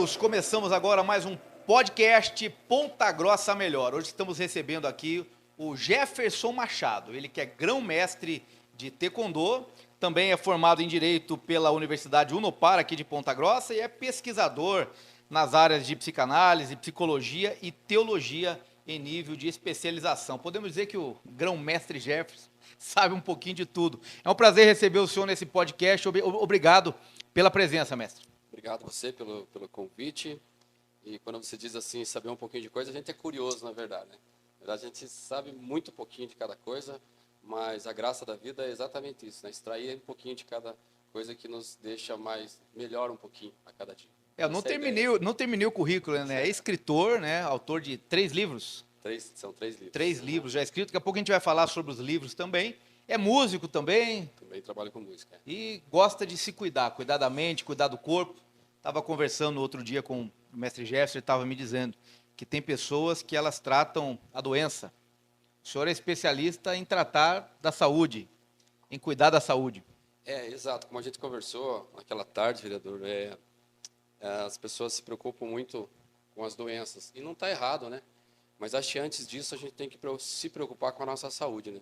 amigos, começamos agora mais um podcast Ponta Grossa Melhor. Hoje estamos recebendo aqui o Jefferson Machado, ele que é grão-mestre de Taekwondo, também é formado em Direito pela Universidade Unopar aqui de Ponta Grossa e é pesquisador nas áreas de psicanálise, psicologia e teologia em nível de especialização. Podemos dizer que o grão-mestre Jefferson sabe um pouquinho de tudo. É um prazer receber o senhor nesse podcast. Obrigado pela presença, mestre. Obrigado você pelo convite. E quando você diz assim, saber um pouquinho de coisa, a gente é curioso, na verdade, né? Na verdade, a gente sabe muito pouquinho de cada coisa, mas a graça da vida é exatamente isso, né? Extrair um pouquinho de cada coisa que nos deixa melhor um pouquinho a cada dia. Eu não terminei o currículo, né? É escritor, né? Autor de 3 livros. São 3 livros. 3 livros já escritos. Daqui a pouco a gente vai falar sobre os livros também. É músico também. Também trabalho com música. E gosta de se cuidar da mente, cuidar do corpo. Estava conversando outro dia com o mestre Jefferson, ele estava me dizendo que tem pessoas que elas tratam a doença. O senhor é especialista em tratar da saúde, em cuidar da saúde. Exato. Como a gente conversou naquela tarde, vereador, as pessoas se preocupam muito com as doenças. E não está errado, né? Mas acho que antes disso a gente tem que se preocupar com a nossa saúde, né?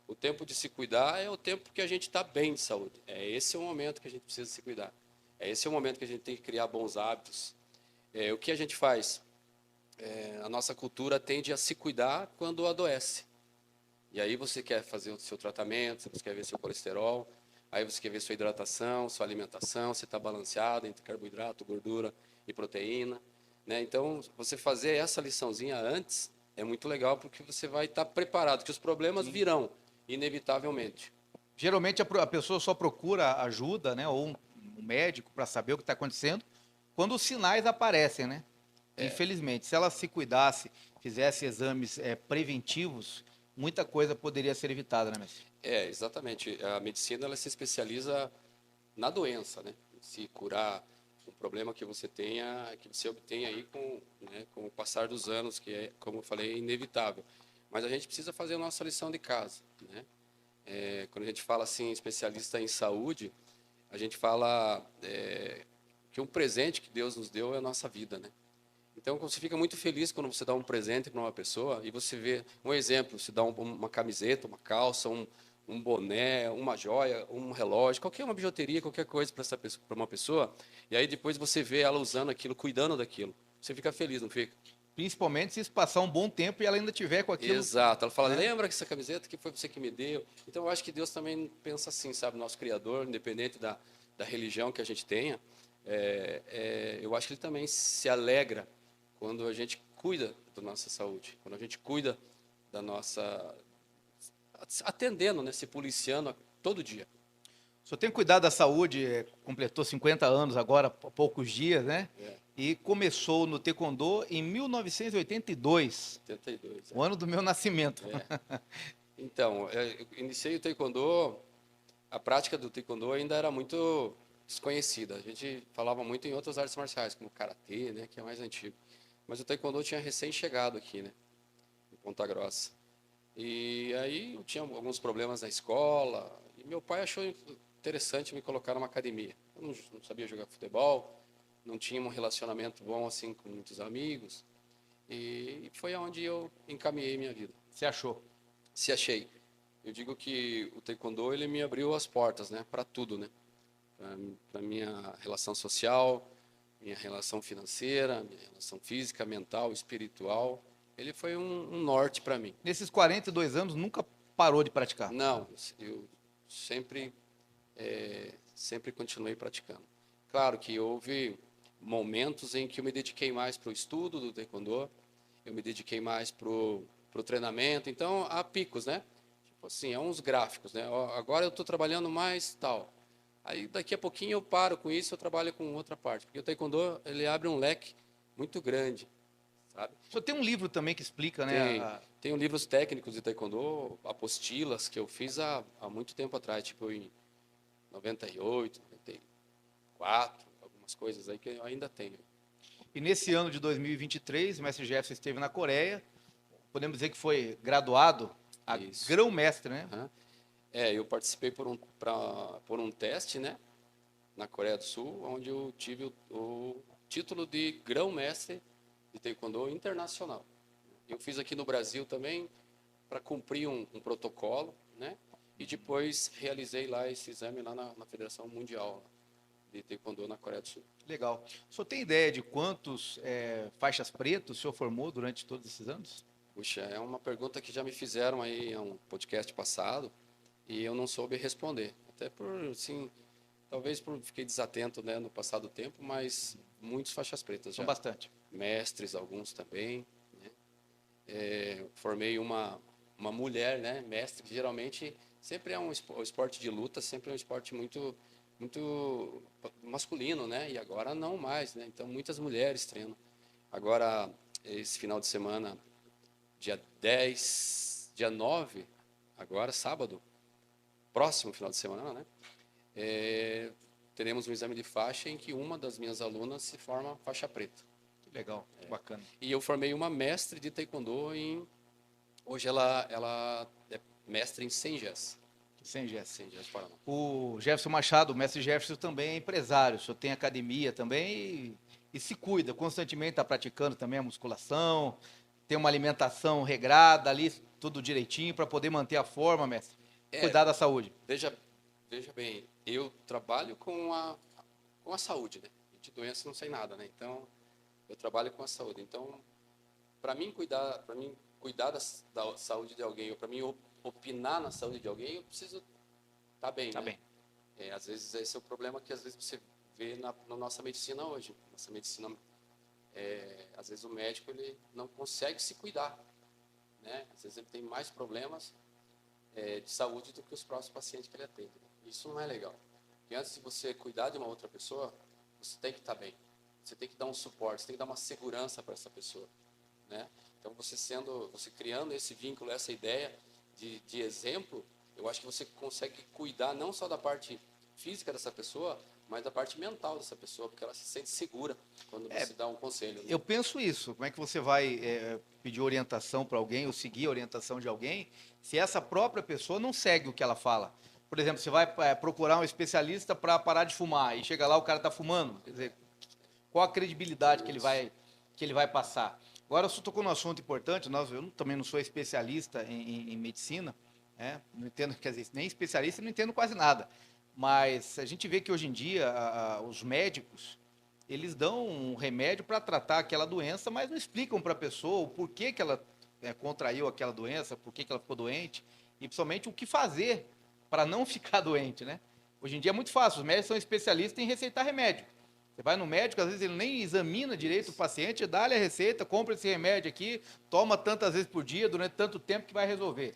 O tempo de se cuidar é o tempo que a gente está bem de saúde. Esse é o momento que a gente precisa se cuidar. Esse é o momento que a gente tem que criar bons hábitos. O que a gente faz? A nossa cultura tende a se cuidar quando adoece. E aí você quer fazer o seu tratamento, você quer ver seu colesterol, aí você quer ver sua hidratação, sua alimentação, se está balanceado entre carboidrato, gordura e proteína, né? Então, você fazer essa liçãozinha antes é muito legal, porque você vai estar preparado, que os problemas virão, inevitavelmente. Geralmente a pessoa só procura ajuda, né, ou um médico para saber o que está acontecendo quando os sinais aparecem, né? Infelizmente, se ela se cuidasse, fizesse exames preventivos, muita coisa poderia ser evitada, né, mestre? Exatamente. A medicina ela se especializa na doença, né? Se curar um problema que você tenha, que você obtém aí com o passar dos anos, que é, como eu falei, inevitável. Mas a gente precisa fazer a nossa lição de casa, né? Quando a gente fala assim, especialista em saúde, a gente fala que um presente que Deus nos deu é a nossa vida, né? Então, você fica muito feliz quando você dá um presente para uma pessoa e você vê um exemplo, você dá uma camiseta, uma calça, um boné, uma joia, um relógio, qualquer uma bijuteria, qualquer coisa para uma pessoa, e aí depois você vê ela usando aquilo, cuidando daquilo. Você fica feliz, não fica? Principalmente se isso passar um bom tempo e ela ainda tiver com aquilo. Exato. Ela fala, Né? lembra que essa camiseta que foi você que me deu? Então, eu acho que Deus também pensa assim, sabe? Nosso Criador, independente da religião que a gente tenha, eu acho que Ele também se alegra quando a gente cuida da nossa saúde, quando a gente cuida da nossa... atendendo, né? Se policiando todo dia. O senhor tem cuidado da saúde, completou 50 anos agora, há poucos dias, né? E começou no Taekwondo em 1982. 82. O ano do meu nascimento. Então, eu iniciei o Taekwondo, a prática do Taekwondo ainda era muito desconhecida. A gente falava muito em outras artes marciais, como o Karatê, né, que é mais antigo. Mas o Taekwondo tinha recém-chegado aqui, né, em Ponta Grossa. E aí eu tinha alguns problemas na escola, e meu pai achou interessante me colocar numa academia. Eu não sabia jogar futebol, não tinha um relacionamento bom assim com muitos amigos, e foi onde eu encaminhei minha vida. Você achou? Se achei. Eu digo que o Taekwondo ele me abriu as portas, né, para tudo, né, para minha relação social, minha relação financeira, minha relação física, mental, espiritual. Ele foi um norte para mim. Nesses 42 anos, nunca parou de praticar? Não, eu sempre continuei praticando. Claro que houve momentos em que eu me dediquei mais para o estudo do Taekwondo, eu me dediquei mais para o treinamento, então há picos, né? Tipo assim, é uns gráficos, né? Agora eu estou trabalhando mais tal. Aí daqui a pouquinho eu paro com isso, eu trabalho com outra parte, porque o Taekwondo ele abre um leque muito grande, sabe? O senhor tem um livro também que explica, né? Tenho livros técnicos de Taekwondo, apostilas que eu fiz há muito tempo atrás, tipo em 98, 94, algumas coisas aí que eu ainda tenho. E nesse ano de 2023, o mestre Jefferson esteve na Coreia, podemos dizer que foi graduado a grão-mestre, né? Uhum. Eu participei por um teste, né, na Coreia do Sul, onde eu tive título de grão-mestre de taekwondo internacional. Eu fiz aqui no Brasil também para cumprir um protocolo, né? E depois realizei lá esse exame lá na Federação Mundial de Taekwondo na Coreia do Sul. Legal. O senhor tem ideia de quantos faixas pretas o senhor formou durante todos esses anos? Puxa, é uma pergunta que já me fizeram aí em um podcast passado e eu não soube responder. Até por, assim, talvez por fiquei desatento, né, no passado tempo, mas muitos faixas pretas São já. bastante. Mestres, alguns também, né? Formei uma mulher, né, mestre, que geralmente sempre é o esporte de luta, sempre é um esporte muito masculino, né? E agora não mais, né? Então muitas mulheres treinam. Agora, esse final de semana, dia 10, dia 9, agora sábado, próximo final de semana, né? Teremos um exame de faixa em que uma das minhas alunas se forma faixa preta. Que legal, que bacana. E eu formei uma mestre de taekwondo hoje ela é mestre em Senjas. Sem gesto. Senjas, Paraná. O Jefferson Machado, o mestre Jefferson também é empresário, o senhor tem academia também e se cuida constantemente, está praticando também a musculação, tem uma alimentação regrada ali, tudo direitinho para poder manter a forma, mestre. Cuidar da saúde. Veja bem, eu trabalho com a saúde, né? De doença não sei nada, né? Então, eu trabalho com a saúde. Então, para mim cuidar da saúde de alguém, ou para mim opinar na saúde de alguém, eu preciso estar bem, Tá né? bem. Às vezes esse é o problema que às vezes você vê na nossa medicina hoje. Nossa medicina, às vezes o médico ele não consegue se cuidar, né? Às vezes ele tem mais problemas de saúde do que os próprios pacientes que ele atende. Isso não é legal. Porque antes de você cuidar de uma outra pessoa, você tem que estar bem. Você tem que dar um suporte, você tem que dar uma segurança para essa pessoa, né? Então você criando esse vínculo, essa ideia de exemplo, eu acho que você consegue cuidar não só da parte física dessa pessoa, mas da parte mental dessa pessoa, porque ela se sente segura quando você dá um conselho, né? Eu penso isso. Como é que você vai pedir orientação para alguém ou seguir a orientação de alguém se essa própria pessoa não segue o que ela fala? Por exemplo, você vai procurar um especialista para parar de fumar e chega lá o cara está fumando. Quer dizer, qual a credibilidade que ele vai passar? Agora, você tocou num assunto importante. Eu também não sou especialista em medicina, né? Não entendo, quer dizer, nem especialista, não entendo quase nada. Mas a gente vê que hoje em dia os médicos eles dão um remédio para tratar aquela doença, mas não explicam para a pessoa o porquê que ela contraiu aquela doença, por que ela ficou doente e principalmente o que fazer para não ficar doente, né? Hoje em dia é muito fácil, os médicos são especialistas em receitar remédio. Você vai no médico, às vezes ele nem examina direito o paciente, dá-lhe a receita, compra esse remédio aqui, toma tantas vezes por dia, durante tanto tempo que vai resolver.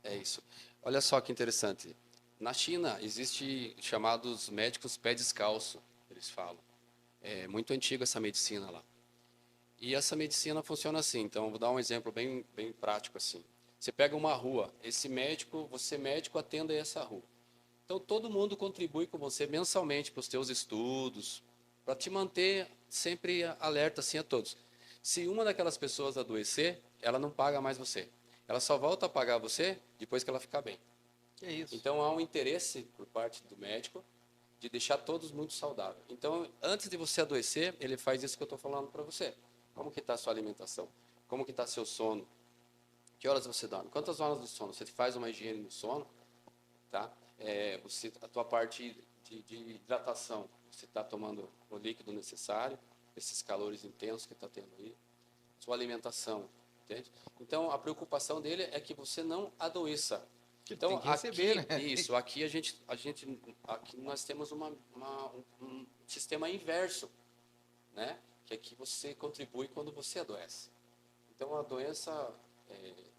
É isso. Olha só que interessante. Na China, existe chamados médicos pé descalço, eles falam. É muito antiga essa medicina lá. E essa medicina funciona assim. Então, vou dar um exemplo bem prático assim. Você pega uma rua, você médico atenda essa rua. Então, todo mundo contribui com você mensalmente para os teus estudos, para te manter sempre alerta assim a todos. Se uma daquelas pessoas adoecer, ela não paga mais você. Ela só volta a pagar você depois que ela ficar bem. Que é isso. Então, há um interesse por parte do médico de deixar todos muito saudáveis. Então, antes de você adoecer, ele faz isso que eu estou falando para você. Como que está a sua alimentação? Como que está seu sono? Que horas você dorme? Quantas horas de sono? Você faz uma higiene no sono, tá? A tua parte de hidratação, você está tomando o líquido necessário, esses calores intensos que está tendo aí, sua alimentação, entende? Então, a preocupação dele é que você não adoeça. Então, tem que receber, aqui, né? isso, aqui aqui nós temos um sistema inverso, né? Que aqui você contribui quando você adoece. Então, a doença,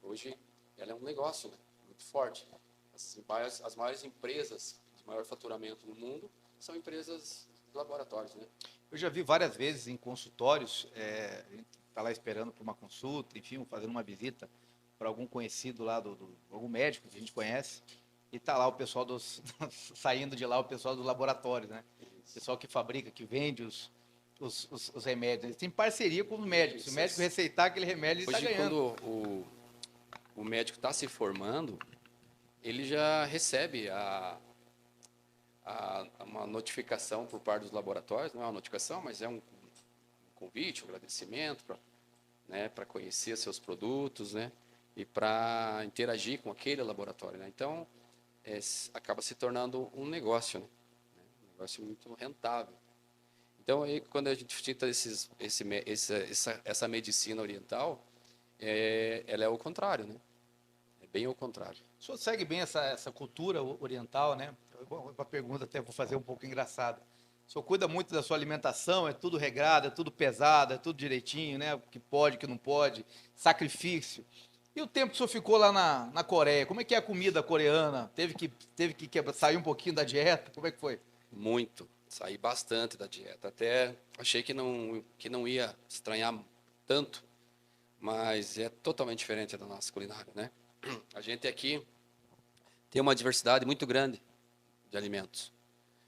hoje, ela é um negócio, né? Muito forte. As maiores empresas de maior faturamento no mundo são empresas de laboratórios, né? Eu já vi várias vezes em consultórios, a gente está lá esperando por uma consulta, enfim, fazendo uma visita para algum conhecido lá, algum médico que a gente conhece, e está lá o pessoal saindo de lá o pessoal dos laboratórios, né? O pessoal que fabrica, que vende os remédios. Eles têm parceria com os médicos. Se o médico receitar aquele remédio, ele está Hoje, ganhando. quando o médico está se formando, ele já recebe uma notificação por parte dos laboratórios, não é uma notificação, mas é convite, um agradecimento, para conhecer seus produtos, né? E para interagir com aquele laboratório, né? Então, acaba se tornando um negócio, né? Um negócio muito rentável. Então, aí, quando a gente cita essa medicina oriental, ela é o contrário, né? É bem o contrário. O senhor segue bem essa cultura oriental, né? Uma pergunta até vou fazer um pouco engraçada. O senhor cuida muito da sua alimentação, é tudo regrado, é tudo pesado, é tudo direitinho, né? O que pode, o que não pode, sacrifício. E o tempo que o senhor ficou lá na Coreia, como é que é a comida coreana? Teve que sair um pouquinho da dieta? Como é que foi? Muito. Saí bastante da dieta. Até achei que não ia estranhar tanto, mas é totalmente diferente da nossa culinária, né? A gente aqui tem uma diversidade muito grande de alimentos,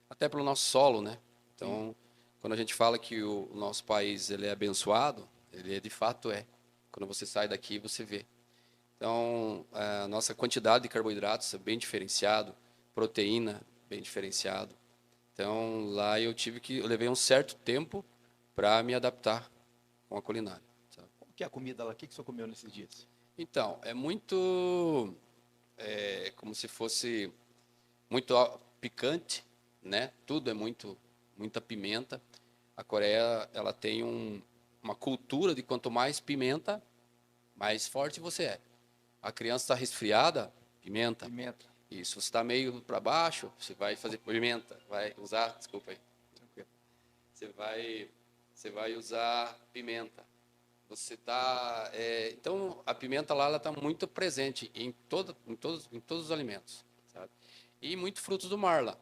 até pelo nosso solo, né? Então, quando a gente fala que o nosso país ele é abençoado, ele de fato é. Quando você sai daqui, você vê. Então, a nossa quantidade de carboidratos é bem diferenciado, proteína bem diferenciado. Então, lá eu levei um certo tempo para me adaptar com a culinária. Sabe? Como que é a comida lá? O que o senhor comeu nesses dias? Então, é muito, como se fosse muito picante, né? Tudo é muita pimenta. A Coreia, ela tem uma cultura de quanto mais pimenta, mais forte você é. A criança está resfriada, pimenta. Pimenta. Isso, você está meio para baixo, você vai fazer pimenta, vai usar, desculpa aí, tranquilo. Você vai usar pimenta. Você tá, então a pimenta lá ela está muito presente em todos os alimentos, sabe? E muito frutos do mar lá.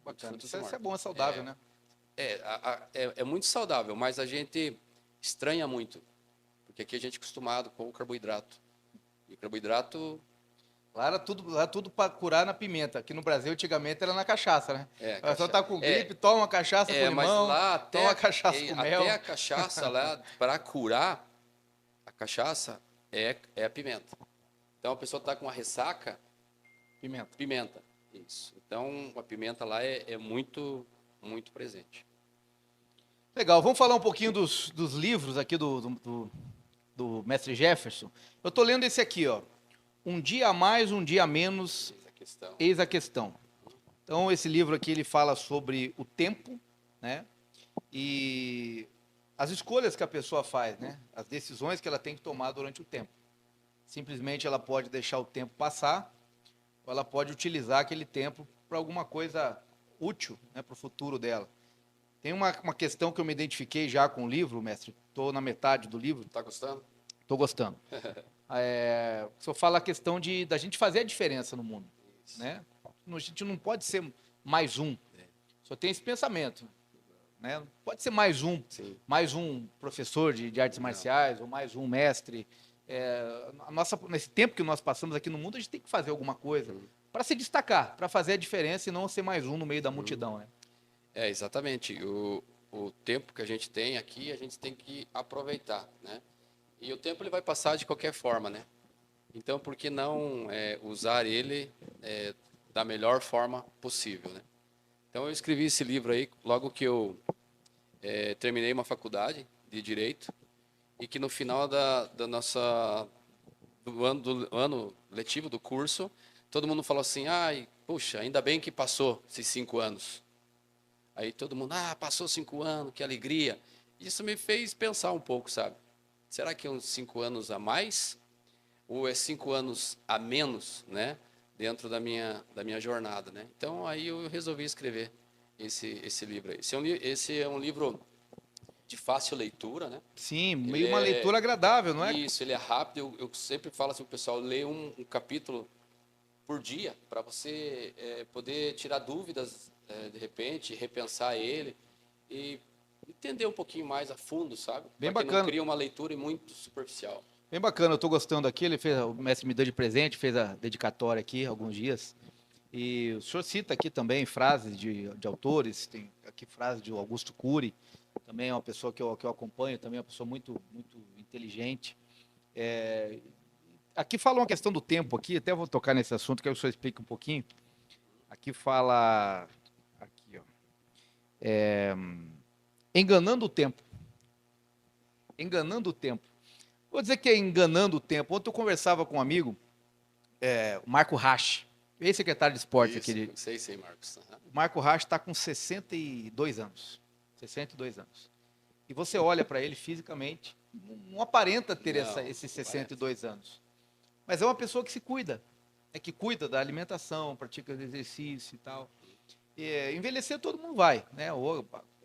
Bacana. Frutos do Isso mar. é bom, é saudável, né? É muito saudável, mas a gente estranha muito, porque aqui a gente é acostumado com o carboidrato. E o carboidrato Lá era tudo para curar na pimenta. Aqui no Brasil, antigamente, era na cachaça, né? A pessoa tá com gripe, toma uma cachaça com mas limão, lá toma uma cachaça com mel. até a cachaça lá, para curar, a cachaça é a pimenta. Então a pessoa está com uma ressaca, Pimenta. pimenta. Isso. Então a pimenta lá é muito, muito presente. Legal, vamos falar um pouquinho dos livros aqui do mestre Jefferson. Eu estou lendo esse aqui, ó. Um dia a mais, um dia a menos, Essa é a questão. eis a questão. Então, esse livro aqui, ele fala sobre o tempo, né? E as escolhas que a pessoa faz, né? As decisões que ela tem que tomar durante o tempo. Simplesmente ela pode deixar o tempo passar, ou ela pode utilizar aquele tempo para alguma coisa útil, né, para o futuro dela. Tem uma questão que eu me identifiquei já com o livro, mestre. Estou na metade do livro. Tá gostando? Estou gostando. O senhor fala a questão da gente fazer a diferença no mundo, Isso. né? A gente não pode ser mais um. Só tem esse pensamento, né? Pode ser Sim. mais um professor de artes marciais ou mais um mestre. Nesse tempo que nós passamos aqui no mundo, a gente tem que fazer alguma coisa para se destacar, para fazer a diferença e não ser mais um no meio da multidão, né? Exatamente. O tempo que a gente tem aqui, a gente tem que aproveitar, né? E o tempo ele vai passar de qualquer forma, né? Então, por que não usar ele da melhor forma possível, né? Então, eu escrevi esse livro aí logo que eu terminei uma faculdade de Direito e que no final do ano letivo do curso, todo mundo falou assim, ai, puxa, ainda bem que passou esses 5 anos. Aí todo mundo, passou 5 anos, que alegria. Isso me fez pensar um pouco, sabe? Será que é uns 5 anos a mais? Ou é 5 anos a menos, né? Dentro da minha jornada, né? Então, aí eu resolvi escrever esse livro aí. Esse é um livro de fácil leitura, né? Sim, meio uma leitura agradável, não é? Isso, ele é rápido. Eu sempre falo assim, o pessoal lê um capítulo por dia para você poder tirar dúvidas, de repente, repensar ele e entender um pouquinho mais a fundo, sabe? Bem Pra que bacana. não cria uma leitura muito superficial. Bem bacana, eu estou gostando aqui. O mestre me deu de presente, fez a dedicatória aqui há alguns dias. E o senhor cita aqui também frases de autores, tem aqui frases de Augusto Cury, também é uma pessoa que eu acompanho, também é uma pessoa muito, muito inteligente. Aqui fala uma questão do tempo, aqui, até vou tocar nesse assunto, quero que o senhor explique um pouquinho. Aqui fala, aqui, ó, enganando o tempo. Enganando o tempo. Vou dizer que é enganando o tempo. Ontem eu conversava com um amigo, o Marco Rasch, ex-secretário de esportes Isso, aquele. sei, Marcos. Aham. O Marco Rasch está com 62 anos. 62 anos. E você olha para ele fisicamente, não aparenta ter Não, esses não parece. 62 anos. Mas é uma pessoa que se cuida. É que cuida da alimentação, pratica exercício e tal. E, envelhecer todo mundo vai, né?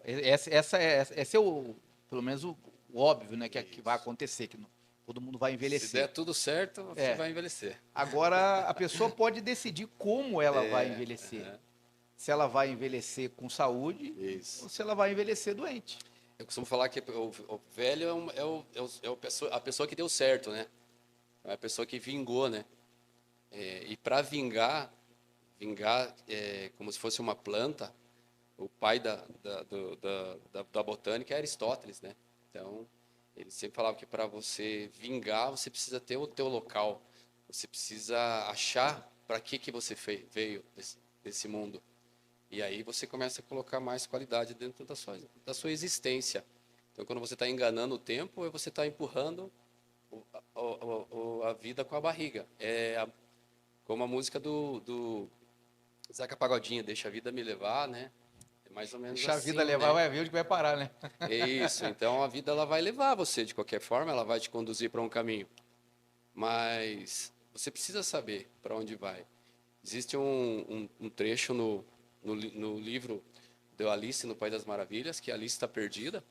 Esse é o, pelo menos o óbvio, né? Que vai Isso. acontecer, que todo mundo vai Se der envelhecer. tudo certo, você É. vai envelhecer. Agora, a pessoa pode decidir como ela vai É, envelhecer. aham, Se ela vai envelhecer com saúde ou isso. se ela vai envelhecer doente. Eu costumo falar que o velho a pessoa que deu certo, né? É a pessoa que vingou, né? E para vingar como se fosse uma planta, o pai da botânica é Aristóteles, né? Então, ele sempre falava que para você vingar, você precisa ter o teu local. Você precisa achar para que você veio desse mundo. E aí você começa a colocar mais qualidade dentro da sua existência. Então, quando você está enganando o tempo, você está empurrando a vida com a barriga. Como a música do Zeca Pagodinho, Deixa a Vida Me Levar, né? É mais ou menos Deixar a assim, vida levar, né? vai ver onde que vai parar, né? É isso. Então, a vida ela vai levar você de qualquer forma, ela vai te conduzir para um caminho. Mas você precisa saber para onde vai. Existe um trecho no livro do Alice no País das Maravilhas, que Alice está perdida,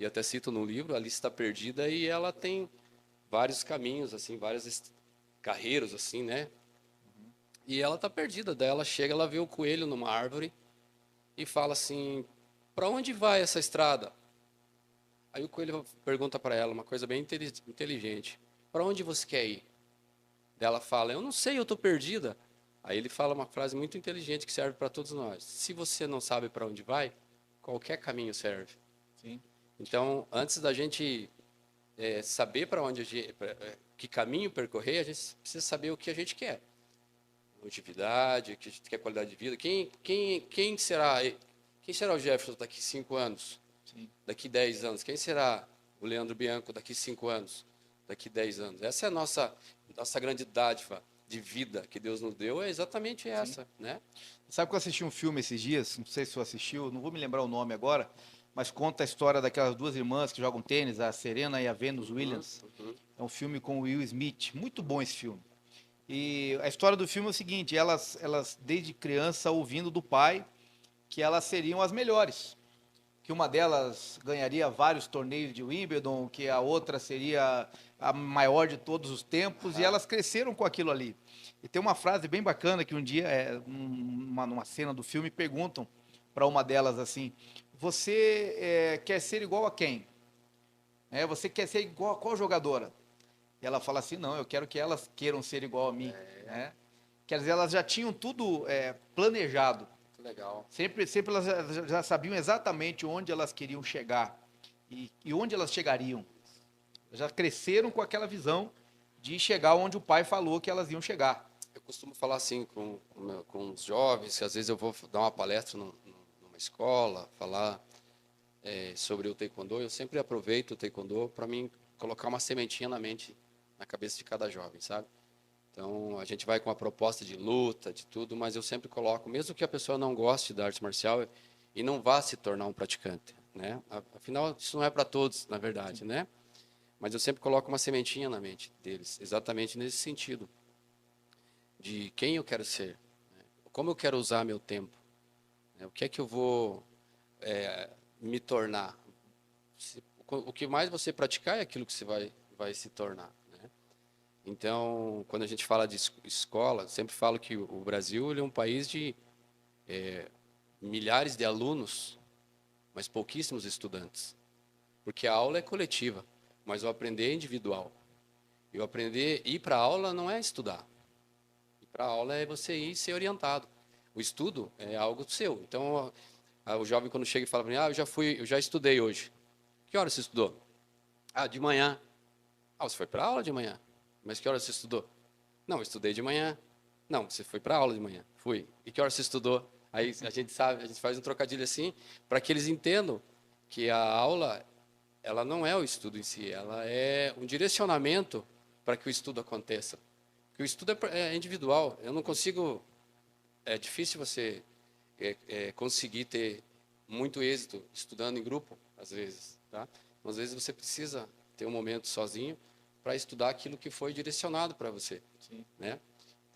e até cito no livro, Alice está perdida e ela tem vários caminhos, assim, vários carreiros, assim, né? E ela está perdida, daí ela chega, ela vê o coelho numa árvore e fala assim, para onde vai essa estrada? Aí o coelho pergunta para ela uma coisa bem inteligente, para onde você quer ir? Daí ela fala, eu não sei, eu estou perdida. Aí ele fala uma frase muito inteligente que serve para todos nós. Se você não sabe para onde vai, qualquer caminho serve. Sim. Então, antes da gente saber para onde que caminho percorrer, a gente precisa saber o que a gente quer. Longevidade, que a gente quer qualidade de vida. Quem será o Jefferson daqui 5 anos? Sim. Daqui 10 anos? Quem será o Leandro Bianco daqui 5 anos? Daqui 10 anos? Essa é a nossa grande dádiva de vida que Deus nos deu, é exatamente essa, né? Sabe que eu assisti um filme esses dias, não sei se você assistiu, não vou me lembrar o nome agora, mas conta a história daquelas duas irmãs que jogam tênis, a Serena e a Venus Williams. Uhum. É um filme com o Will Smith, muito bom esse filme. E a história do filme é o seguinte, elas desde criança ouvindo do pai que elas seriam as melhores, que uma delas ganharia vários torneios de Wimbledon, que a outra seria a maior de todos os tempos, e elas cresceram com aquilo ali. E tem uma frase bem bacana que um dia, numa cena do filme, perguntam para uma delas assim: você quer ser igual a quem? Você quer ser igual a qual jogadora? E ela fala assim: não, eu quero que elas queiram ser igual a mim. Né? Quer dizer, elas já tinham tudo planejado. Muito legal. Sempre elas já sabiam exatamente onde elas queriam chegar e onde elas chegariam. Já cresceram com aquela visão de chegar onde o pai falou que elas iam chegar. Eu costumo falar assim com os jovens, que às vezes eu vou dar uma palestra numa escola, falar sobre o taekwondo, eu sempre aproveito o taekwondo para mim colocar uma sementinha na cabeça de cada jovem, sabe? Então, a gente vai com uma proposta de luta, de tudo, mas eu sempre coloco, mesmo que a pessoa não goste da arte marcial e não vá se tornar um praticante, né? Afinal, isso não é para todos, na verdade, né? Mas eu sempre coloco uma sementinha na mente deles, exatamente nesse sentido, de quem eu quero ser, né? Como eu quero usar meu tempo, né? O que é que eu vou me tornar. O que mais você praticar é aquilo que você vai se tornar. Né? Então, quando a gente fala de escola, sempre falo que o Brasil ele é um país de milhares de alunos, mas pouquíssimos estudantes. Porque a aula é coletiva, mas o aprender é individual. E o aprender, ir para a aula não é estudar. Ir para a aula é você ir ser orientado. O estudo é algo seu. Então, o jovem quando chega e fala para mim, eu já estudei hoje. Que hora você estudou? De manhã. Você foi para a aula de manhã. Mas que hora você estudou? Não, eu estudei de manhã. Não, você foi para a aula de manhã. Fui. E que hora você estudou? Aí a gente faz um trocadilho assim, para que eles entendam que a aula ela não é o estudo em si, ela é um direcionamento para que o estudo aconteça. Porque o estudo é individual, eu não consigo, é difícil você conseguir ter muito êxito estudando em grupo, às vezes, tá? Às vezes você precisa ter um momento sozinho para estudar aquilo que foi direcionado para você, Sim. né?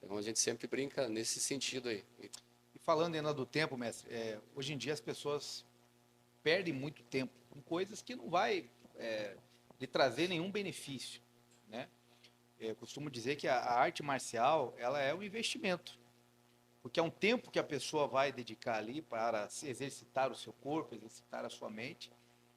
Então a gente sempre brinca nesse sentido aí. E falando ainda do tempo, mestre, hoje em dia as pessoas perdem muito tempo com coisas que não vai lhe trazer nenhum benefício, né? Eu costumo dizer que a arte marcial, ela é um investimento, porque é um tempo que a pessoa vai dedicar ali para se exercitar o seu corpo, exercitar a sua mente,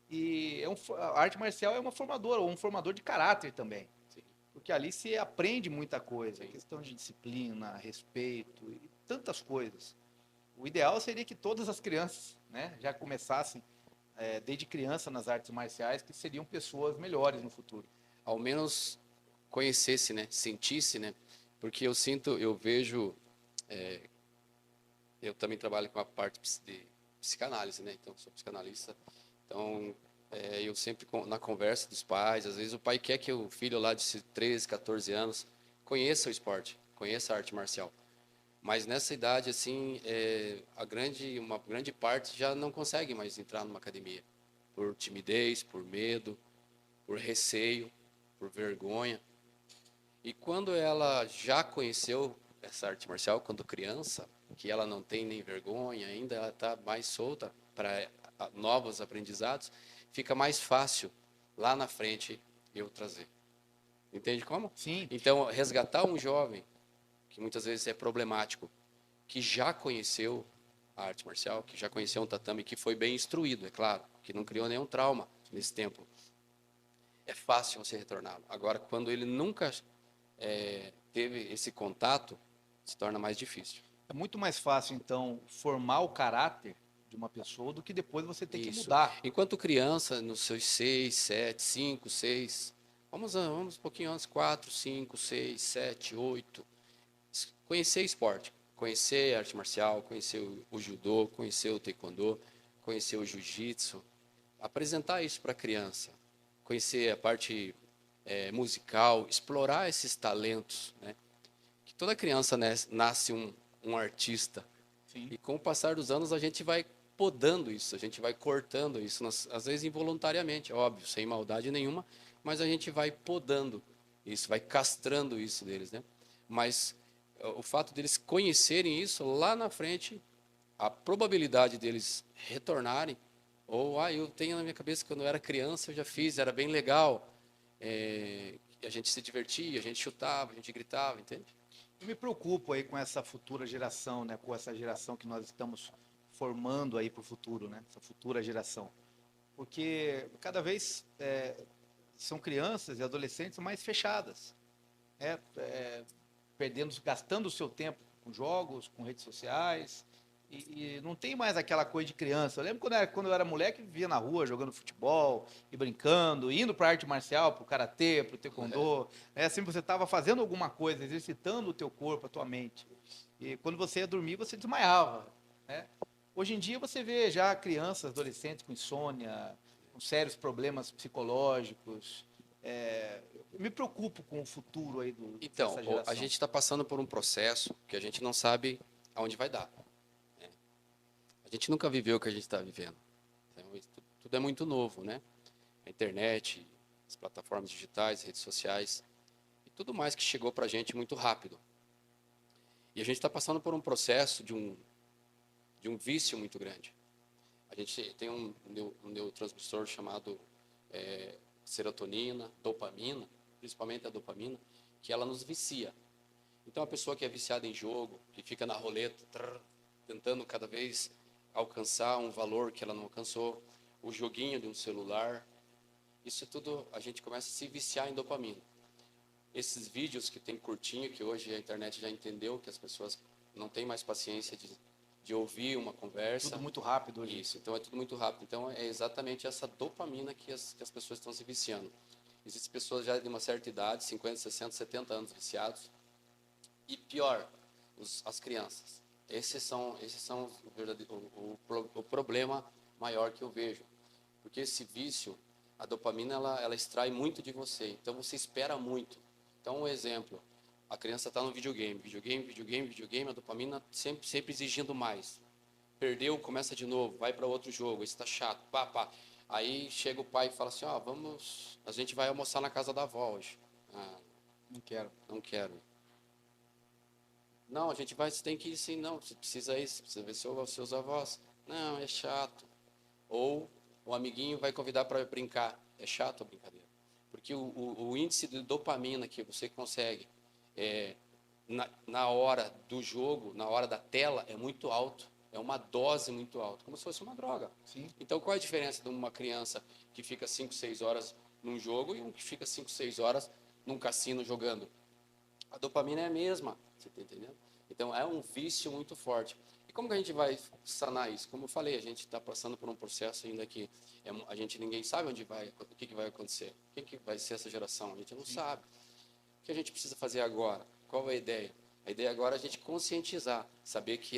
e a arte marcial é uma formadora, ou um formador de caráter também, Sim, porque ali se aprende muita coisa, sim. questão de disciplina, respeito e tantas coisas. O ideal seria que todas as crianças, né, já começassem desde criança nas artes marciais, que seriam pessoas melhores no futuro. Ao menos conhecesse, né? Sentisse, né? Porque eu sinto, eu vejo, eu também trabalho com a parte de psicanálise, né? Então, sou psicanalista. Então, eu sempre, na conversa dos pais, às vezes o pai quer que o filho lá de 13, 14 anos conheça o esporte, conheça a arte marcial. Mas nessa idade, assim, uma grande parte já não consegue mais entrar numa academia. Por timidez, por medo, por receio, por vergonha. E quando ela já conheceu essa arte marcial, quando criança, que ela não tem nem vergonha ainda, ela está mais solta para novos aprendizados, fica mais fácil lá na frente eu trazer. Entende como? Sim, Então, resgatar um jovem, que muitas vezes é problemático, que já conheceu a arte marcial, que já conheceu um tatame, que foi bem instruído, é claro, que não criou nenhum trauma nesse tempo, é fácil você retorná-lo. Agora, quando ele nunca teve esse contato, se torna mais difícil. é muito mais fácil, então, formar o caráter de uma pessoa do que depois você ter que Isso. mudar. Enquanto criança, nos seus 6, 7, 5, 6, vamos um pouquinho antes, 4, 5, 6, 7, 8, conhecer esporte, conhecer arte marcial, conhecer o judô, conhecer o taekwondo, conhecer o jiu-jitsu, apresentar isso para a criança, conhecer a parte musical, explorar esses talentos, né? Que toda criança nasce um artista. Sim. E com o passar dos anos a gente vai podando isso, a gente vai cortando isso, às vezes involuntariamente, óbvio, sem maldade nenhuma, mas a gente vai podando isso, vai castrando isso deles, né? Mas o fato deles conhecerem isso lá na frente, a probabilidade deles retornarem, ou eu tenho na minha cabeça que quando eu era criança eu já fiz, era bem legal, a gente se divertia, a gente chutava, a gente gritava, entende? Eu me preocupo aí com essa futura geração, né? Com essa geração que nós estamos formando aí para o futuro, né? Essa futura geração. Porque cada vez são crianças e adolescentes mais fechadas, perdendo, gastando o seu tempo com jogos, com redes sociais, e não tem mais aquela coisa de criança. Eu lembro quando eu era moleque, vivia na rua jogando futebol e brincando, indo para arte marcial, para o karatê, para o taekwondo. Assim você estava fazendo alguma coisa, exercitando o teu corpo, a tua mente. E quando você ia dormir, você desmaiava, né? Hoje em dia você vê já crianças, adolescentes com insônia, com sérios problemas psicológicos. Eu me preocupo com o futuro aí Então, dessa a geração. gente está passando por um processo que a gente não sabe aonde vai dar. Né? A gente nunca viveu o que a gente está vivendo. Então, tudo é muito novo, né? A internet, as plataformas digitais, redes sociais e tudo mais que chegou para a gente muito rápido. E a gente está passando por um processo de um vício muito grande. A gente tem um neurotransmissor chamado serotonina, dopamina, principalmente a dopamina, que ela nos vicia. Então, a pessoa que é viciada em jogo, que fica na roleta, tentando cada vez alcançar um valor que ela não alcançou, o joguinho de um celular, isso tudo a gente começa a se viciar em dopamina. Esses vídeos que tem curtinho, que hoje a internet já entendeu que as pessoas não têm mais paciência de ouvir uma conversa. Tudo muito rápido hoje. Isso, então é tudo muito rápido. Então é exatamente essa dopamina que as pessoas estão se viciando. Existem pessoas já de uma certa idade, 50, 60, 70 anos viciados. E pior, as crianças. Esses são o problema maior que eu vejo. Porque esse vício, A dopamina, ela extrai muito de você, então você espera muito. Então, um exemplo, a criança está no videogame, a dopamina sempre exigindo mais. Perdeu, começa de novo, vai para outro jogo, esse está chato, pá, pá. Aí chega o pai e fala assim, a gente vai almoçar na casa da avó hoje. Ah, Não quero. não quero. Não, a gente vai, você tem que ir sim, não, você precisa ir, você precisa ver seus avós. Não, é chato. Ou o amiguinho vai convidar para brincar. É chato a brincadeira. Porque o índice de dopamina que você consegue na hora do jogo, na hora da tela, é muito alto. É uma dose muito alta, como se fosse uma droga. Sim. Então, qual é a diferença de uma criança que fica 5, 6 horas num jogo e um que fica 5, 6 horas num cassino jogando? A dopamina é a mesma, você está entendendo? Então, é um vício muito forte. E como que a gente vai sanar isso? Como eu falei, a gente está passando por um processo ainda que a gente ninguém sabe onde vai, o que vai acontecer. Quem que vai ser essa geração? A gente não sabe. O que a gente precisa fazer agora? Qual é a ideia? A ideia agora é a gente conscientizar, saber que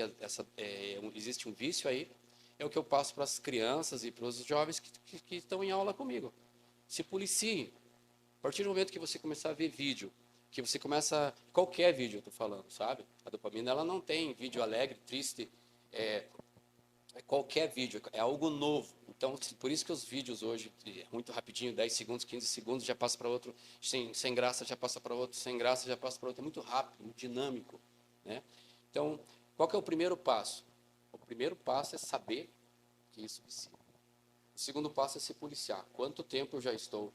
existe um vício aí. É o que eu passo para as crianças e para os jovens que estão em aula comigo. Se policiem. A partir do momento que você começar a ver vídeo, que você começa, qualquer vídeo eu estou falando, sabe? A dopamina, ela não tem vídeo alegre, triste, qualquer vídeo, é algo novo. Então, por isso que os vídeos hoje, muito rapidinho, 10 segundos, 15 segundos, já passa para outro, sem graça já passa para outro, sem graça já passa para outro, é muito rápido, muito dinâmico, né? Então, qual que é o primeiro passo? O primeiro passo é saber que isso vicia. O segundo passo é se policiar. Quanto tempo eu já estou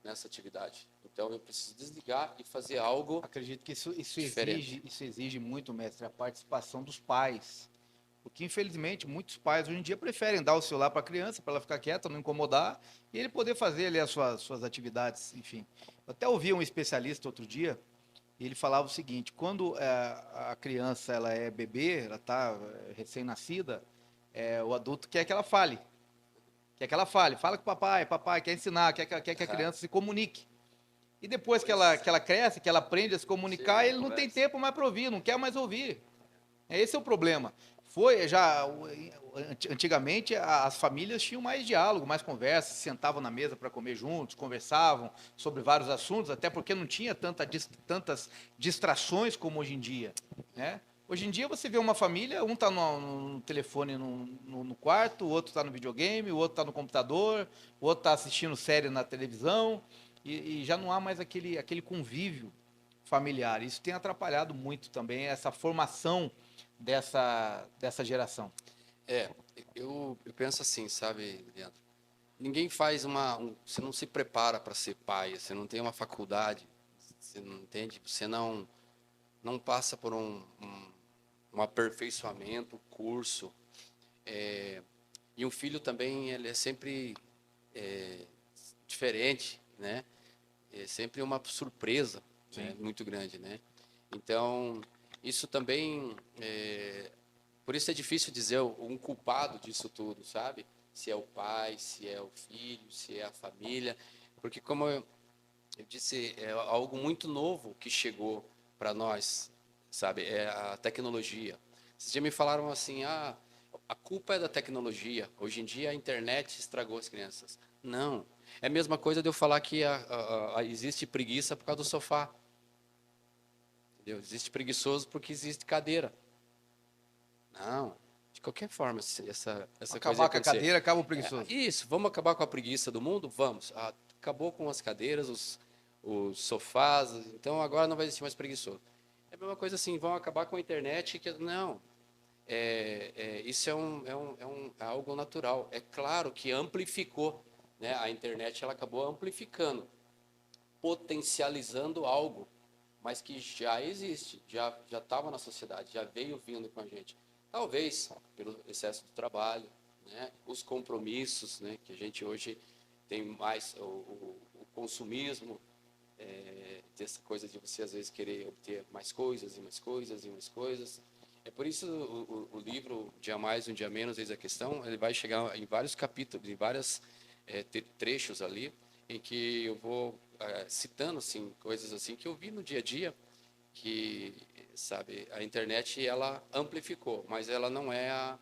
nessa atividade? Então, eu preciso desligar e fazer algo Acredito que diferente. isso exige muito, mestre, a participação dos pais. Porque, infelizmente, muitos pais hoje em dia preferem dar o celular para a criança, para ela ficar quieta, não incomodar, e ele poder fazer ali as suas atividades, enfim. Eu até ouvi um especialista outro dia, e ele falava o seguinte: quando a criança ela é bebê, ela está recém-nascida, o adulto quer que ela fale. Quer que ela fale. Fala com o papai, papai, quer ensinar, quer que a criança se comunique. E depois que ela cresce, que ela aprende a se Chega comunicar, de ele não tem conversa. tempo mais para ouvir, não quer mais ouvir. Esse é o problema. Foi já antigamente as famílias tinham mais diálogo, mais conversa, sentavam na mesa para comer juntos, conversavam sobre vários assuntos, até porque não tinha tantas distrações como hoje em dia, né? Hoje em dia você vê uma família, um está no telefone no quarto, o outro está no videogame, o outro está no computador, o outro está assistindo série na televisão e já não há mais aquele convívio familiar. Isso tem atrapalhado muito também essa formação dessa geração. Eu penso assim, sabe, Leandro? Ninguém faz você não se prepara para ser pai, você não tem uma faculdade, você não entende, você não passa por um aperfeiçoamento, curso. E um filho também, ele é sempre diferente, né? É sempre uma surpresa, né? Sim. Muito grande, né? Então, isso também, por isso é difícil dizer um culpado disso tudo, sabe? Se é o pai, se é o filho, se é a família, porque como eu disse, é algo muito novo que chegou para nós, sabe? É a tecnologia. Esses dias me falaram assim, a culpa é da tecnologia. Hoje em dia a internet estragou as crianças. Não. É a mesma coisa de eu falar que existe preguiça por causa do sofá. Entendeu? Existe preguiçoso porque existe cadeira. Não. De qualquer forma, essa coisa ia Acabar com a acontecer. cadeira, acaba o preguiçoso. Isso, vamos acabar com a preguiça do mundo? Vamos. Acabou com as cadeiras, os sofás, então agora não vai existir mais preguiçoso. É a mesma coisa assim, vão acabar com a internet, não. Isso é algo natural. É claro que amplificou, né? A internet ela acabou amplificando, potencializando algo, mas que já existe, já estava na sociedade, já veio vindo com a gente. Talvez pelo excesso de trabalho, né? Os compromissos, né? Que a gente hoje tem mais, o consumismo, dessa coisa de você às vezes querer obter mais coisas e mais coisas e mais coisas. É por isso o livro Dia Mais, Um Dia Menos, eis a questão, ele vai chegar em vários capítulos, em vários trechos ali, em que eu vou citando assim, coisas assim que eu vi no dia a dia, que, sabe, a internet ela amplificou, mas ela não é a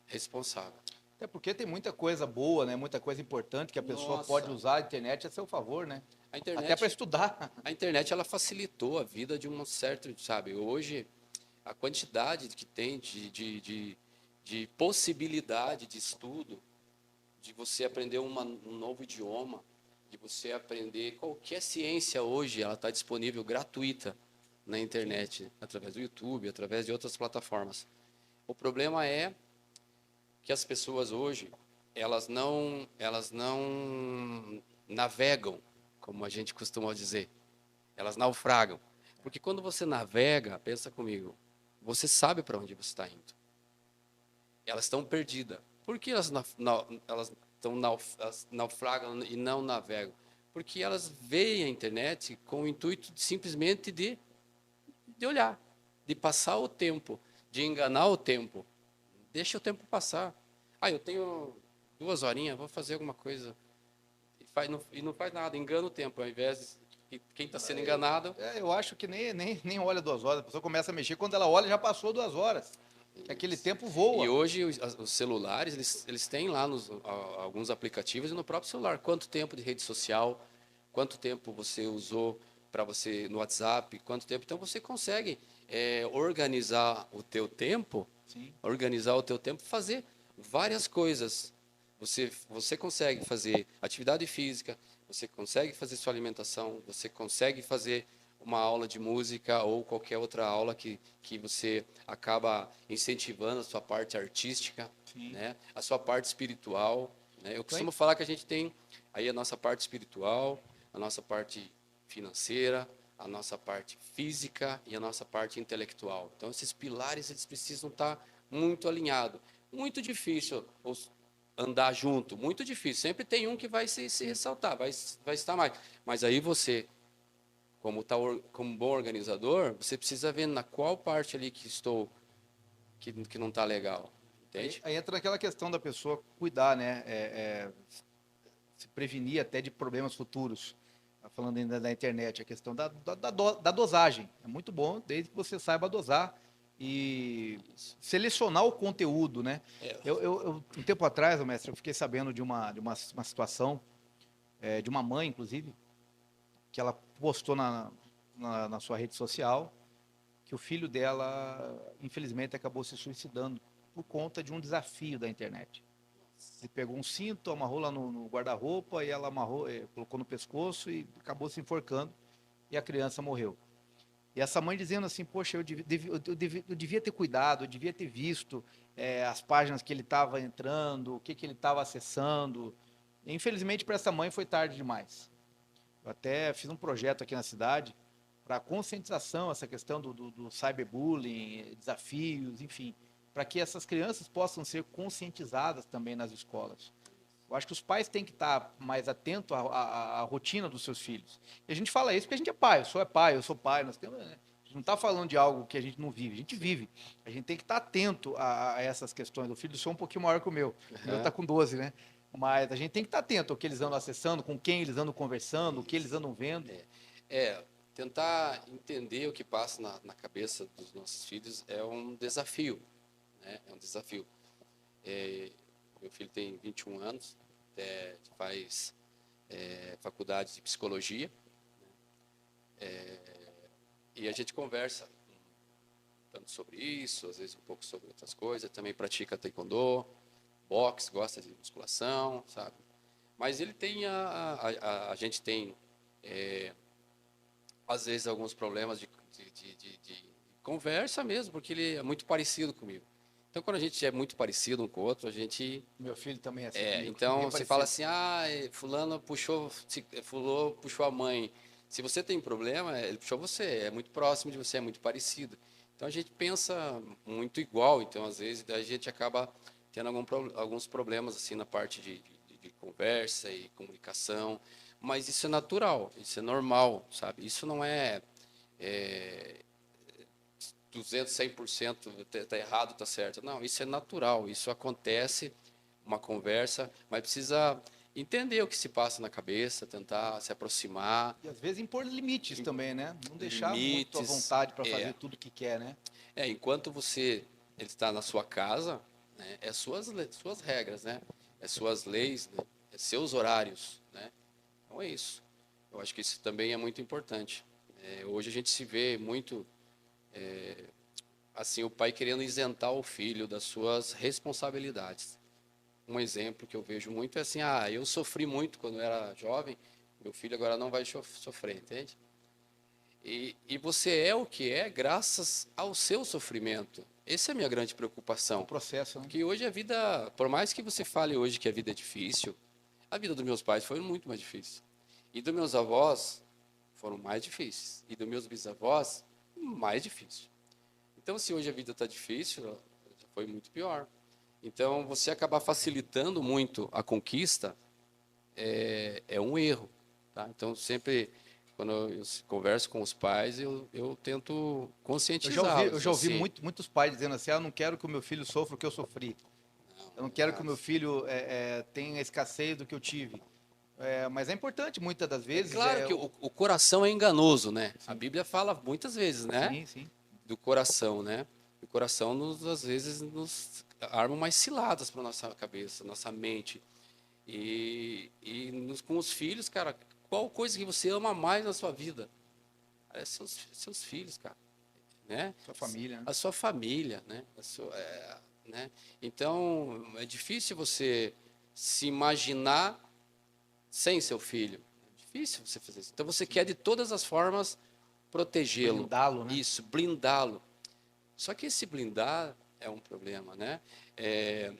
responsável. É porque tem muita coisa boa, né? Muita coisa importante que a pessoa pode Nossa, usar a internet a seu favor, né? a Até para internet, estudar. a internet ela facilitou a vida de um certo, sabe? Hoje a quantidade que tem de possibilidade de estudo, de você aprender um novo idioma, de você aprender qualquer ciência hoje, ela está disponível gratuita na internet, através do YouTube, através de outras plataformas. O problema é que as pessoas hoje, elas não navegam, como a gente costuma dizer, elas naufragam. Porque quando você navega, pensa comigo, você sabe para onde você está indo. Elas estão perdidas. Por que elas naufragam e não navegam? Porque elas veem a internet com o intuito simplesmente de olhar, de passar o tempo, de enganar o tempo. Deixa o tempo passar. Ah, eu tenho 2 horinhas, vou fazer alguma coisa. E não faz nada, engana o tempo. Ao invés de quem está sendo enganado. Eu acho que nem olha 2 horas. A pessoa começa a mexer, quando ela olha, já passou 2 horas. Que aquele tempo E voa. hoje os celulares, eles têm lá alguns aplicativos e no próprio celular. Quanto tempo de rede social, quanto tempo você usou para você no WhatsApp, quanto tempo. Então você consegue organizar o teu tempo, Sim. fazer várias coisas. Você consegue fazer atividade física, você consegue fazer sua alimentação, você consegue fazer uma aula de música ou qualquer outra aula que você acaba incentivando a sua parte artística, Sim. né? A sua parte espiritual. Né? Eu costumo Então, falar que a gente tem aí a nossa parte espiritual, a nossa parte financeira, a nossa parte física e a nossa parte intelectual. Então, esses pilares eles precisam estar muito alinhados. Muito difícil andar junto, muito difícil. Sempre tem um que vai se ressaltar, vai estar mais. Mas aí você, como bom organizador, você precisa ver na qual parte ali que não está legal, entende? aí entra naquela questão da pessoa cuidar, né? Se prevenir até de problemas futuros. Tá falando ainda da internet, a questão da dosagem. É muito bom, desde que você saiba dosar e selecionar o conteúdo, né? É, Um tempo atrás, mestre, eu fiquei sabendo de uma situação, de uma mãe, inclusive, que ela postou na sua rede social que o filho dela, infelizmente, acabou se suicidando por conta de um desafio da internet. Ele pegou um cinto, amarrou lá no guarda-roupa e ela amarrou, colocou no pescoço e acabou se enforcando e a criança morreu. E essa mãe dizendo assim, poxa, eu devia ter cuidado, eu devia ter visto as páginas que ele estava entrando, o que ele estava acessando. E, infelizmente, para essa mãe foi tarde demais. Eu até fiz um projeto aqui na cidade para conscientização, essa questão do cyberbullying, desafios, enfim, para que essas crianças possam ser conscientizadas também nas escolas. Eu acho que os pais têm que estar mais atentos à rotina dos seus filhos. E a gente fala isso porque a gente é pai, eu sou pai, nós temos, né? A gente não está falando de algo que a gente não vive, a gente vive. A gente tem que estar atento a essas questões. O filho do senhor é um pouquinho maior que o meu está com 12, né? Mas a gente tem que estar atento ao que eles andam acessando, com quem eles andam conversando, o que eles andam vendo. tentar entender o que passa na cabeça dos nossos filhos é um desafio, né? É um desafio. Meu filho tem 21 anos, faz faculdade de psicologia, e a gente conversa tanto sobre isso, às vezes um pouco sobre outras coisas. Também pratica taekwondo, boxe, gosta de musculação, sabe? Mas ele tem a gente tem às vezes alguns problemas de conversa mesmo, porque ele é muito parecido comigo. Então, quando a gente é muito parecido um com o outro, a gente Meu filho também é assim comigo, então bem você parecido. fala assim, fulano puxou a mãe. Se você tem problema, ele puxou você, é muito próximo de você, é muito parecido. Então a gente pensa muito igual, então às vezes a gente acaba tendo alguns problemas assim na parte de conversa e comunicação, mas isso é natural, isso é normal, sabe? Isso não é 200, 100% tá errado, tá certo. Não, isso é natural, isso acontece, uma conversa, mas precisa entender o que se passa na cabeça, tentar se aproximar. E às vezes impor limites também, né? Não deixar muito à Limites. vontade para fazer tudo que quer, né? Enquanto ele está na sua casa, né? É suas regras, né? É suas leis, né? É seus horários, né? Então é isso. Eu acho que isso também é muito importante. Hoje a gente se vê muito assim, o pai querendo isentar o filho das suas responsabilidades. Um exemplo que eu vejo muito é assim, eu sofri muito quando eu era jovem, meu filho agora não vai sofrer, entende? E você é o que é graças ao seu sofrimento. Essa é a minha grande O preocupação. processo, né? Porque hoje a vida, por mais que você fale hoje que a vida é difícil, a vida dos meus pais foi muito mais difícil. E dos meus avós foram mais difíceis. E dos meus bisavós, mais difícil. Então, se hoje a vida está difícil, já foi muito pior. Então, você acabar facilitando muito a conquista é um erro. Tá? Então, sempre, quando eu converso com os pais, eu tento Eu conscientizá-los. já ouvi Assim, muitos pais dizendo assim, eu não quero que o meu filho sofra o que eu sofri. Eu não quero que o meu filho tenha a escassez do que eu tive. Mas é importante, muitas das é vezes, claro que o coração é enganoso, né? A sim, Bíblia fala muitas vezes, né? sim, sim. Do coração, né? O coração, às vezes, nos arma mais ciladas para nossa cabeça, nossa mente. Com os filhos, cara, qual coisa que você ama mais na sua vida? É seus filhos, cara, né? Sua família, né? A sua família, né? Né? Então, é difícil você se imaginar sem seu filho. É difícil você fazer isso. Então, você quer de todas as formas protegê-lo. Blindá-lo, né? Isso, blindá-lo. Só que esse blindar é um problema, né? É,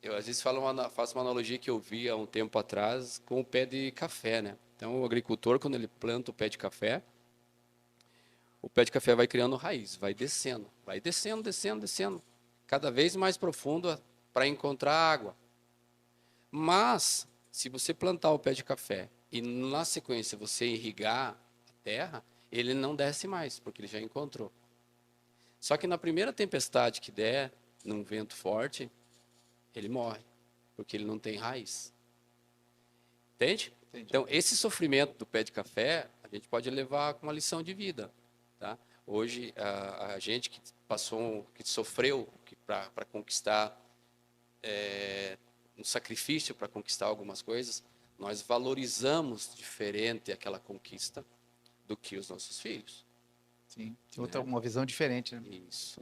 eu às vezes faço uma analogia que eu vi há um tempo atrás com o pé de café, né? Então, o agricultor, quando ele planta o pé de café vai criando raiz, vai descendo, descendo, descendo, cada vez mais profundo para encontrar água. Mas, se você plantar o pé de café e na sequência você irrigar a terra, ele não desce mais, porque ele já encontrou. Só que na primeira tempestade que der, num vento forte, ele morre, porque ele não tem raiz. Entende? Entendi. Então, esse sofrimento do pé de café, a gente pode levar como uma lição de vida. Tá? Hoje, a gente que passou, que sofreu para conquistar, um sacrifício para conquistar algumas coisas, nós valorizamos diferente aquela conquista do que os nossos filhos. Sim, Né? uma visão diferente, né? Isso.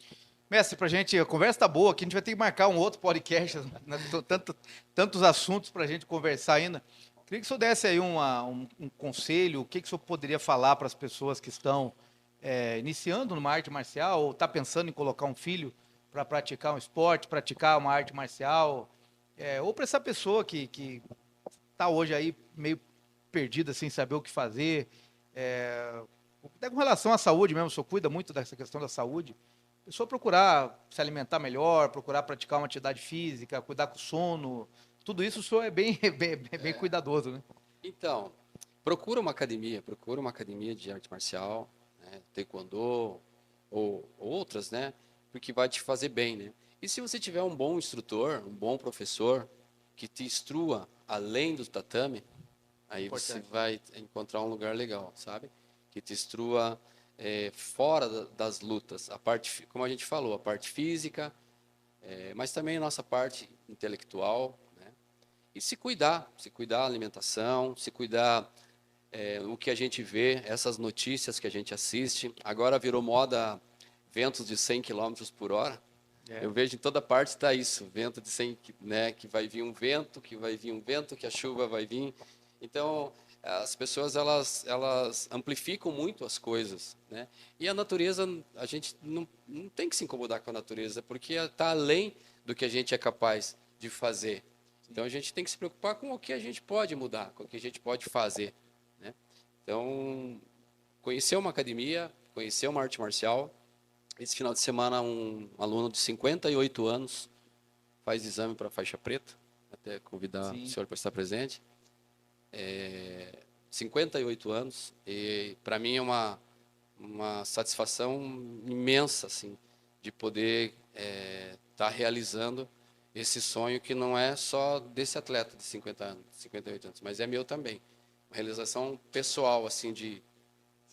Mestre, pra gente, a conversa tá boa aqui, a gente vai ter que marcar um outro podcast, né? Tantos assuntos pra gente conversar ainda. Queria que o senhor desse aí um conselho, o que o senhor poderia falar para as pessoas que estão iniciando numa arte marcial ou está pensando em colocar um filho para praticar um esporte, praticar uma arte marcial, ou para essa pessoa que está hoje aí meio perdida sem saber o que fazer, até com relação à saúde mesmo, o senhor cuida muito dessa questão da saúde, a pessoa procurar se alimentar melhor, procurar praticar uma atividade física, cuidar com o sono, tudo isso o senhor é bem cuidadoso, né? Então, procura uma academia de arte marcial, né, taekwondo ou outras, né, porque vai te fazer bem, né? E se você tiver um bom instrutor, um bom professor que te instrua além do tatame, aí você Importante. vai encontrar um lugar legal, sabe? Que te instrua fora das lutas, a parte, como a gente falou, a parte física, mas também a nossa parte intelectual, né? E se cuidar da alimentação, se cuidar o que a gente vê, essas notícias que a gente assiste. Agora virou moda ventos de 100 quilômetros por hora. É. Eu vejo em toda parte está isso, vento de 100, né, que vai vir um vento, que a chuva vai vir. Então, as pessoas elas amplificam muito as coisas, né? E a natureza, a gente não tem que se incomodar com a natureza, porque está além do que a gente é capaz de fazer. Então, a gente tem que se preocupar com o que a gente pode mudar, com o que a gente pode fazer, né? Então, conhecer uma academia, conhecer uma arte marcial. Esse final de semana, um aluno de 58 anos faz exame para faixa preta, até convidar o Sim. senhor para estar presente. 58 anos, e para mim é uma satisfação imensa, assim, de poder estar realizando esse sonho que não é só desse atleta de 50 anos, 58 anos, mas é meu também. Uma realização pessoal, assim, de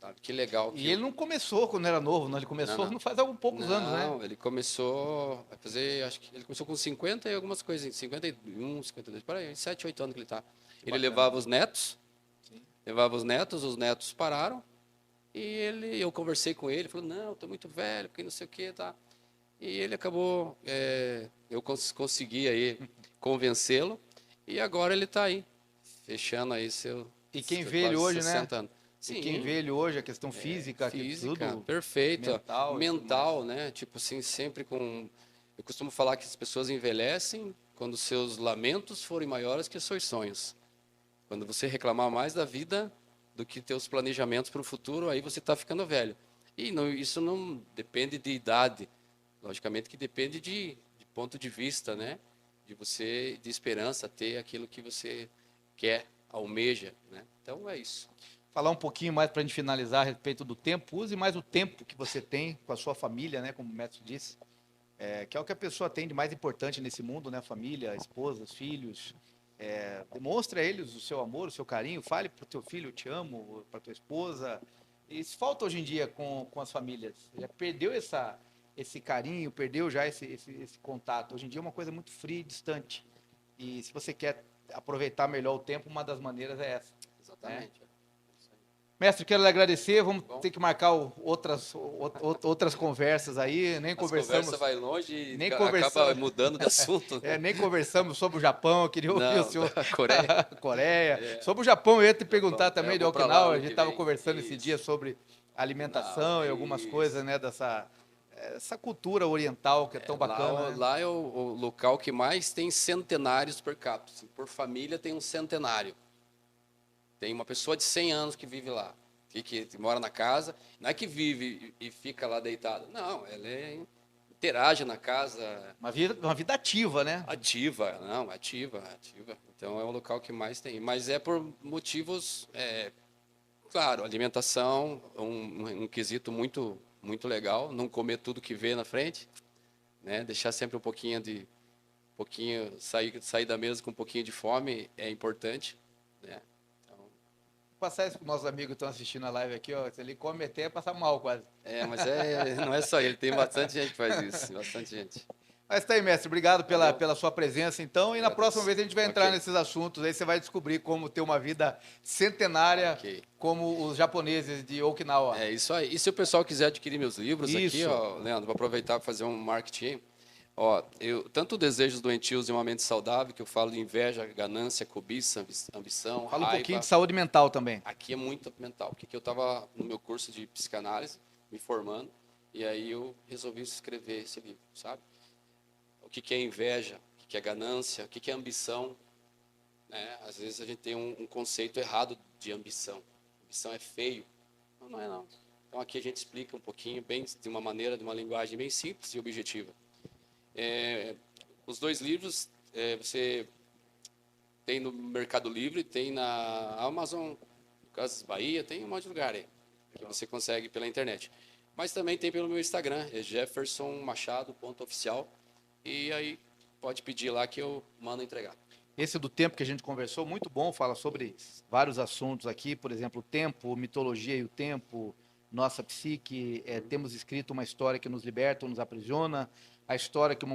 sabe? Que legal. E ele não começou quando era novo, não. Ele começou não faz alguns poucos anos, né? Não, ele começou a fazer, acho que ele começou com 50 e algumas coisas, 51, 52, por aí, 7, 8 anos que ele tá. Ele levava os netos, os netos pararam, e eu conversei com ele, falou, não, tô muito velho, porque não sei o que, tá? E ele acabou, eu consegui aí convencê-lo, e agora ele tá aí, fechando aí E quem vê ele hoje, 60 né? anos. E Sim, quem vê ele hoje, a questão física, tudo perfeito. mental, Mental, né? Tipo assim, sempre com. Eu costumo falar que as pessoas envelhecem quando seus lamentos forem maiores que os seus sonhos. Quando você reclamar mais da vida do que teus planejamentos para o futuro, aí você está ficando velho. E não, isso não depende de idade. Logicamente que depende de ponto de vista, né? De esperança, ter aquilo que você quer, almeja, né? Então é isso. Falar um pouquinho mais para a gente finalizar a respeito do tempo. Use mais o tempo que você tem com a sua família, né? Como o mestre disse, que é o que a pessoa tem de mais importante nesse mundo, né? Família, esposa, filhos. Demonstre a eles o seu amor, o seu carinho. Fale para o teu filho, eu te amo, para tua esposa. Isso falta hoje em dia com as famílias. Já perdeu esse carinho, perdeu já esse contato. Hoje em dia é uma coisa muito fria e distante. E se você quer aproveitar melhor o tempo, uma das maneiras é essa. Exatamente. Né? Mestre, quero lhe agradecer. Vamos ter que marcar outras conversas aí. Nem conversamos. Conversa vai longe e nem acaba mudando de assunto. Nem conversamos sobre o Japão. Eu queria ouvir o senhor. Coreia. Coreia. Sobre o Japão, eu ia te perguntar também de Okinawa. A gente estava conversando esse dia sobre alimentação e algumas coisas, né, essa cultura oriental que é tão bacana. Lá é o local que mais tem centenários per capita. Assim, por família tem um centenário. Tem uma pessoa de 100 anos que vive lá, que mora na casa. Não é que vive e fica lá deitado. Não, ela interage na casa. Uma vida ativa, né? Ativa. Então é o local que mais tem. Mas é por motivos, claro, alimentação, um quesito muito, muito legal. Não comer tudo que vê na frente, né? Deixar sempre um pouquinho sair da mesa com um pouquinho de fome é importante, né? Passar isso para os nossos amigos que estão assistindo a live aqui, ó. Se ele come até passar mal quase. Mas não é só ele, tem bastante gente que faz isso, bastante gente. Mas tá aí, mestre, obrigado pela sua presença, então. E na próxima vez a gente vai entrar nesses assuntos, aí você vai descobrir como ter uma vida centenária, como os japoneses de Okinawa. É isso aí. E se o pessoal quiser adquirir meus livros aqui, ó, Leandro, vou aproveitar para fazer um marketing. Ó, tanto Desejos Doentios e Uma Mente Saudável, que eu falo de inveja, ganância, cobiça, ambição, Fala raiva. um pouquinho de saúde mental também. Aqui é muito mental, porque eu estava no meu curso de psicanálise, me formando, e aí eu resolvi escrever esse livro, sabe? O que é inveja, o que é ganância, o que é ambição, né? Às vezes a gente tem um conceito errado de ambição. Ambição é feio. Não é não. Então aqui a gente explica um pouquinho, de uma linguagem bem simples e objetiva. Os dois livros você tem no Mercado Livre, tem na Amazon, Casas Bahia, tem um monte de lugar aí que você consegue pela internet. Mas também tem pelo meu Instagram, jeffersonmachado.oficial, e aí pode pedir lá que eu mando entregar. Esse do tempo que a gente conversou, muito bom, fala sobre vários assuntos aqui, por exemplo, o tempo, mitologia e o tempo, nossa psique, temos escrito uma história que nos liberta ou nos aprisiona, a história que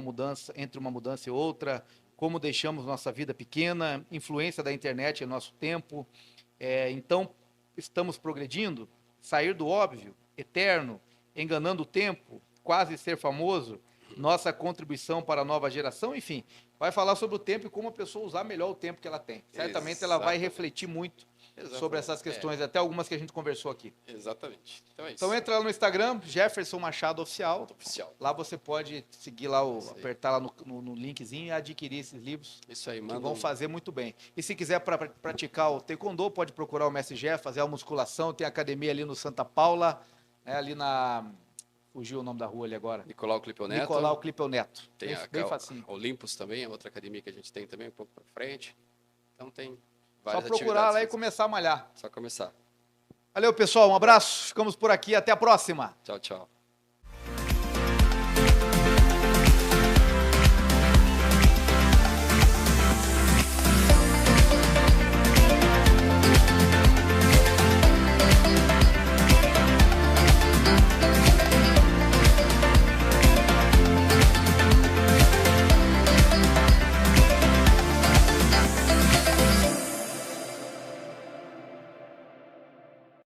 entre uma mudança e outra, como deixamos nossa vida pequena, influência da internet em nosso tempo. Então, estamos progredindo, sair do óbvio, eterno, enganando o tempo, quase ser famoso, nossa contribuição para a nova geração, enfim, vai falar sobre o tempo e como a pessoa usar melhor o tempo que ela tem. Certamente ela vai refletir muito sobre essas questões, até algumas que a gente conversou aqui. Exatamente. Então é isso. Então entra lá no Instagram, Jefferson Machado Oficial. Lá você pode seguir lá, apertar lá no linkzinho e adquirir esses livros. Isso aí, que vão fazer muito bem. E se quiser praticar o taekwondo, pode procurar o Mestre Jeff, fazer a musculação, tem academia ali no Santa Paula, ali na... Fugiu o nome da rua ali agora. Nicolau Clipeu Neto. Nicolau Clipeu Neto. Tem bem facinho. Olympus também, é outra academia que a gente tem também, um pouco para frente. Então tem várias atividades. Só procurar lá e começar a malhar. Só começar. Valeu, pessoal. Um abraço. Ficamos por aqui. Até a próxima. Tchau, tchau.